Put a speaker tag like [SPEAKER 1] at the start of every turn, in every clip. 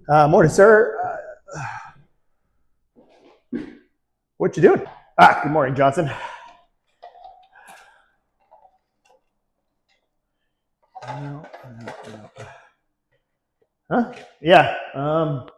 [SPEAKER 1] Morning, sir. What you doing? Good morning, Johnson. No. Huh? Yeah. I'm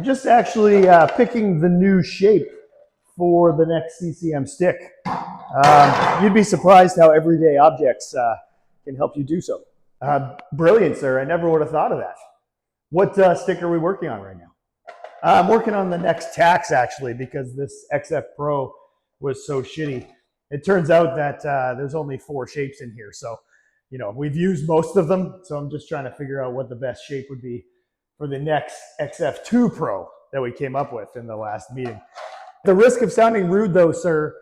[SPEAKER 1] just actually picking the new shape for the next CCM stick. You'd be surprised how everyday objects can help you do so. Brilliant, sir. I never would have thought of that. What stick are we working on right now? I'm working on the next Tacks, actually, because this XF Pro was so shitty. It turns out that there's only 4 shapes in here. So, we've used most of them. So I'm just trying to figure out what the best shape would be for the next XF2 Pro that we came up with in the last meeting. The risk of sounding rude, though, sir,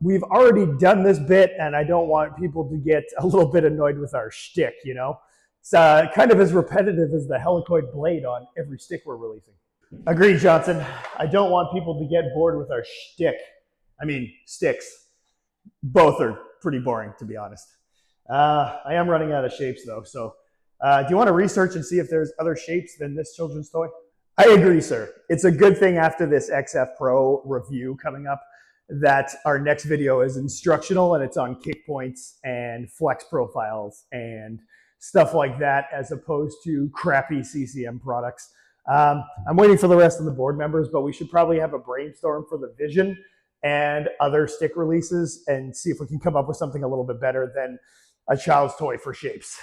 [SPEAKER 1] we've already done this bit, and I don't want people to get a little bit annoyed with our shtick, It's kind of as repetitive as the helicoid blade on every stick we're releasing. Agreed, Johnson. I don't want people to get bored with our shtick. I mean, sticks. Both are pretty boring, to be honest. I am running out of shapes, though. So, do you want to research and see if there's other shapes than this children's toy? I agree, sir. It's a good thing after this XF Pro review coming up that our next video is instructional and it's on kick points and flex profiles and stuff like that, as opposed to crappy CCM products. I'm waiting for the rest of the board members, but we should probably have a brainstorm for the vision and other stick releases and see if we can come up with something a little bit better than a child's toy for shapes.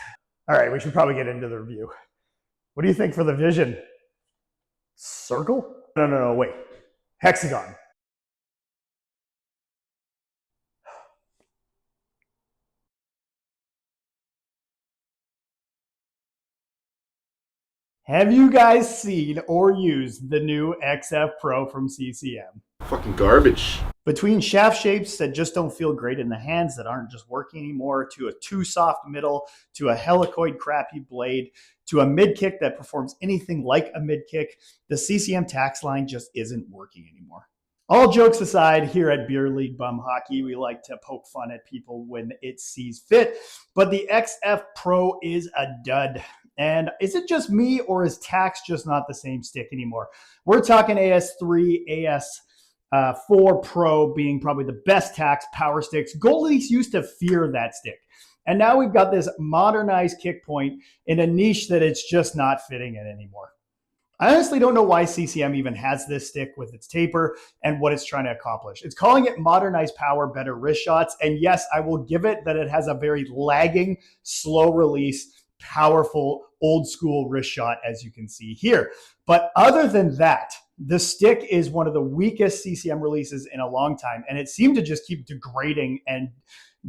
[SPEAKER 1] All right, we should probably get into the review. What do you think for the vision? Circle? No, wait. Hexagon. Have you guys seen or used the new XF Pro from CCM?
[SPEAKER 2] Fucking garbage.
[SPEAKER 1] Between shaft shapes that just don't feel great in the hands, that aren't just working anymore, to a too soft middle, to a helicoid crappy blade, to a mid kick that performs anything like a mid kick, the CCM Tacks line just isn't working anymore. All jokes aside, here at Beer League Bum Hockey, we like to poke fun at people when it sees fit, but the XF Pro is a dud. And is it just me, or is Tacks just not the same stick anymore? We're talking AS3, AS4 Pro being probably the best Tacks power sticks. Goalies used to fear that stick. And now we've got this modernized kick point in a niche that it's just not fitting in anymore. I honestly don't know why CCM even has this stick with its taper and what it's trying to accomplish. It's calling it modernized power, better wrist shots. And yes, I will give it that it has a very lagging, slow release, powerful, old school wrist shot, as you can see here. But other than that, the stick is one of the weakest CCM releases in a long time. And it seemed to just keep degrading and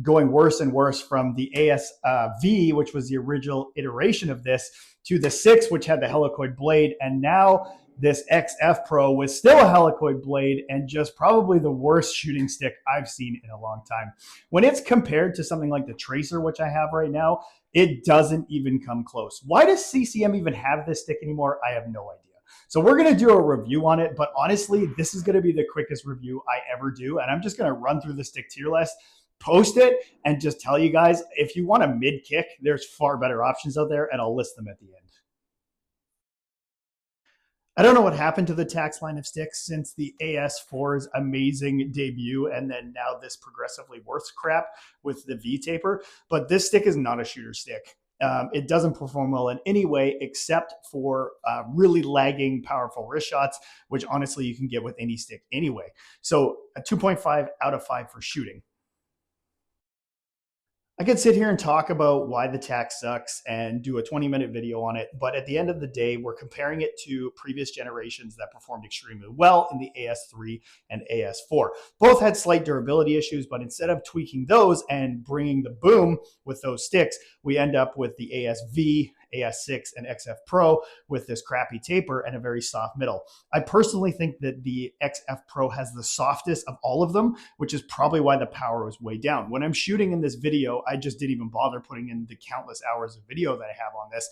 [SPEAKER 1] going worse and worse from the ASV, which was the original iteration of this, to the 6, which had the helicoid blade, and now this XF Pro with still a helicoid blade and just probably the worst shooting stick I've seen in a long time. When it's compared to something like the Tracer, which I have right now, it doesn't even come close. Why does CCM even have this stick anymore? I have no idea. So we're going to do a review on it, but honestly, this is going to be the quickest review I ever do, and I'm just going to run through the stick tier list, post it, and just tell you guys, if you want a mid kick, there's far better options out there, and I'll list them at the end. I don't know what happened to the Tacks line of sticks since the AS4's amazing debut, and then now this progressively worse crap with the V taper, but this stick is not a shooter stick. It doesn't perform well in any way except for really lagging, powerful wrist shots, which honestly you can get with any stick anyway. So a 2.5 out of 5 for shooting. I could sit here and talk about why the Tacks sucks and do a 20-minute video on it, but at the end of the day, we're comparing it to previous generations that performed extremely well in the AS3 and AS4. Both had slight durability issues, but instead of tweaking those and bringing the boom with those sticks, we end up with the ASV, AS6, and XF Pro with this crappy taper and a very soft middle. I personally think that the XF Pro has the softest of all of them, which is probably why the power was way down. When I'm shooting in this video, I just didn't even bother putting in the countless hours of video that I have on this.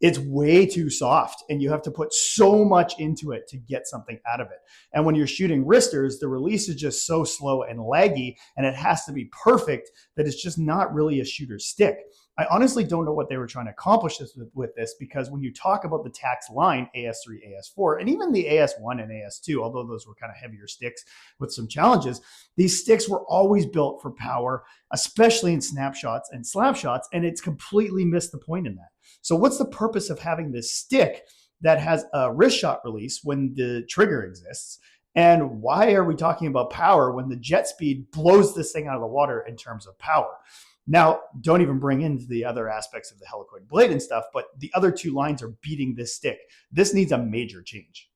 [SPEAKER 1] It's way too soft, and you have to put so much into it to get something out of it. And when you're shooting wristers, the release is just so slow and laggy, and it has to be perfect that it's just not really a shooter stick. I honestly don't know what they were trying to accomplish with this, because when you talk about the Tacks line, AS3, AS4, and even the AS1 and AS2, although those were kind of heavier sticks with some challenges, these sticks were always built for power, especially in snapshots and slap shots, and it's completely missed the point in that. So what's the purpose of having this stick that has a wrist shot release when the trigger exists? And why are we talking about power when the jet speed blows this thing out of the water in terms of power? Now, don't even bring in the other aspects of the helicoid blade and stuff, but the other two lines are beating this stick. This needs a major change.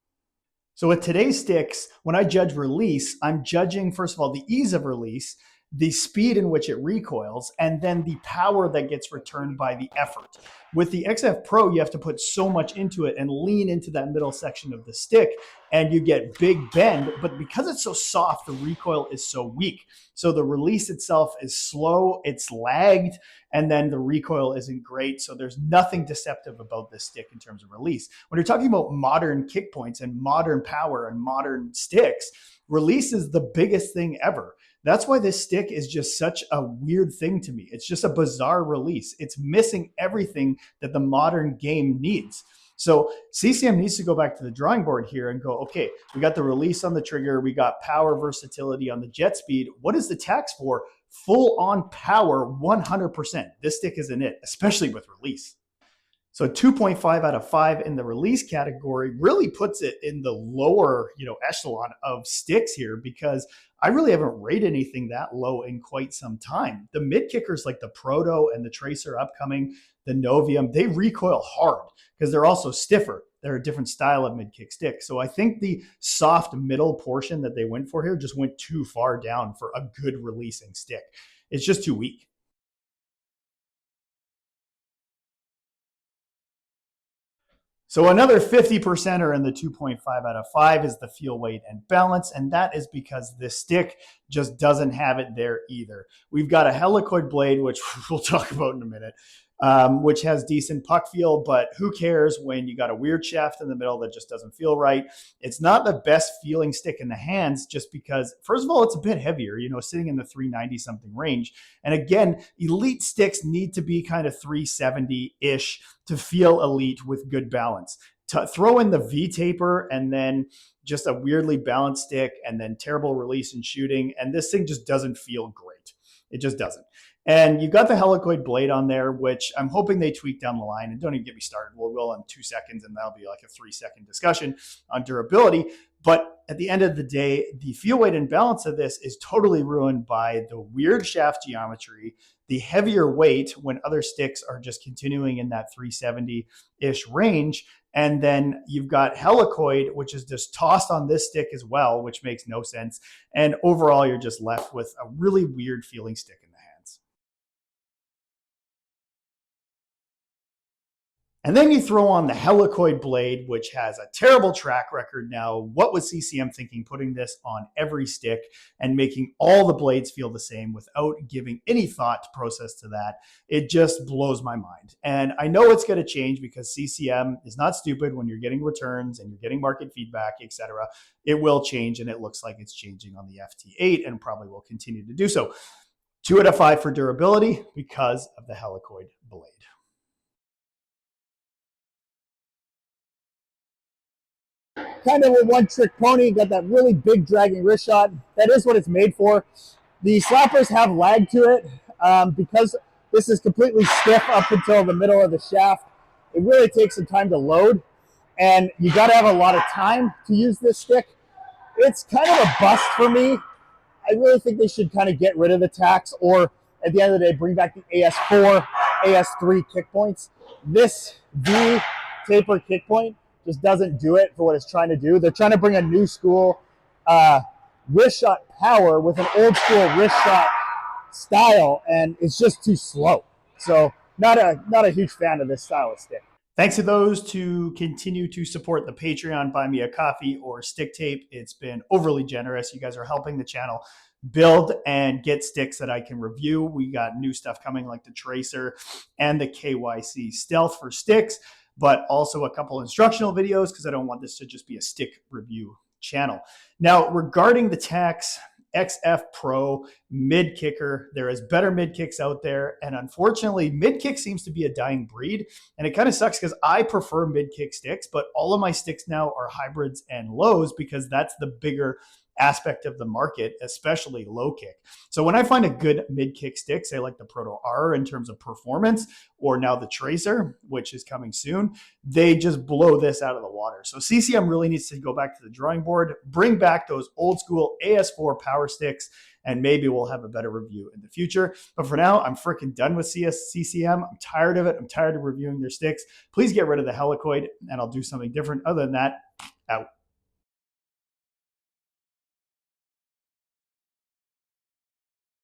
[SPEAKER 1] So with today's sticks, when I judge release, I'm judging, first of all, the ease of release, the speed in which it recoils, and then the power that gets returned by the effort. With the XF Pro, you have to put so much into it and lean into that middle section of the stick, and you get big bend. But because it's so soft, the recoil is so weak. So the release itself is slow, it's lagged, and then the recoil isn't great. So there's nothing deceptive about this stick in terms of release. When you're talking about modern kick points and modern power and modern sticks, release is the biggest thing ever. That's why this stick is just such a weird thing to me. It's just a bizarre release. It's missing everything that the modern game needs. So CCM needs to go back to the drawing board here and go, okay, we got the release on the trigger, we got power versatility on the jet speed. What is the Tacks for? Full on power, 100%. This stick isn't it, especially with release. So 2.5 out of 5 in the release category really puts it in the lower, echelon of sticks here, because I really haven't rated anything that low in quite some time. The mid kickers like the Proto and the Tracer upcoming, the Novium, they recoil hard because they're also stiffer. They're a different style of mid kick stick. So I think the soft middle portion that they went for here just went too far down for a good releasing stick. It's just too weak. So another 50%er in the 2.5 out of 5 is the feel, weight, and balance. And that is because this stick just doesn't have it there either. We've got a helicoid blade, which we'll talk about in a minute, which has decent puck feel, but who cares when you got a weird shaft in the middle that just doesn't feel right. It's not the best feeling stick in the hands, just because, first of all, it's a bit heavier, sitting in the 390 something range. And again, elite sticks need to be kind of 370-ish to feel elite with good balance. To throw in the V-taper and then just a weirdly balanced stick and then terrible release and shooting, and this thing just doesn't feel great. It just doesn't. And you've got the helicoid blade on there, which I'm hoping they tweak down the line. And don't even get me started. We'll in 2 seconds, and that'll be like a 3-second discussion on durability. But at the end of the day, the feel, weight, and balance of this is totally ruined by the weird shaft geometry, the heavier weight when other sticks are just continuing in that 370-ish range. And then you've got helicoid, which is just tossed on this stick as well, which makes no sense. And overall, you're just left with a really weird feeling stick in the hands. And then you throw on the helicoid blade, which has a terrible track record now. What was CCM thinking putting this on every stick and making all the blades feel the same without giving any thought to process to that? It just blows my mind. And I know it's going to change because CCM is not stupid. When you're getting returns and you're getting market feedback, etc., it will change, and it looks like it's changing on the FT8 and probably will continue to do so. 2 out of 5 for durability because of the helicoid blade.
[SPEAKER 2] Kind of a one-trick pony. Got that really big dragging wrist shot. That is what it's made for. The slappers have lag to it because this is completely stiff up until the middle of the shaft. It really takes some time to load, and you got to have a lot of time to use this stick. It's kind of a bust for me. I really think they should kind of get rid of the Tacks, or at the end of the day, bring back the AS4, AS3 kick points. This V taper kick point just doesn't do it for what it's trying to do. They're trying to bring a new school wrist shot power with an old school wrist shot style, and it's just too slow. So not a huge fan of this style of stick.
[SPEAKER 1] Thanks to those to continue to support the Patreon, Buy Me a Coffee, or Stick Tape. It's been overly generous. You guys are helping the channel build and get sticks that I can review. We got new stuff coming like the Tracer and the KYC Stealth for sticks, but also a couple instructional videos because I don't want this to just be a stick review channel. Now, regarding the Tacks, XF Pro mid kicker. There is better mid kicks out there. And unfortunately, mid kick seems to be a dying breed. And it kind of sucks because I prefer mid kick sticks, but all of my sticks now are hybrids and lows because that's the bigger aspect of the market, especially low kick. So when I find a good mid kick stick, say like the Proto R in terms of performance, or now the Tracer, which is coming soon, they just blow this out of the water. So CCM really needs to go back to the drawing board, bring back those old school AS4 power sticks, and maybe we'll have a better review in the future. But for now, I'm freaking done with CCM. I'm tired of it. I'm tired of reviewing their sticks. Please get rid of the helicoid, and I'll do something different. Other than that, out.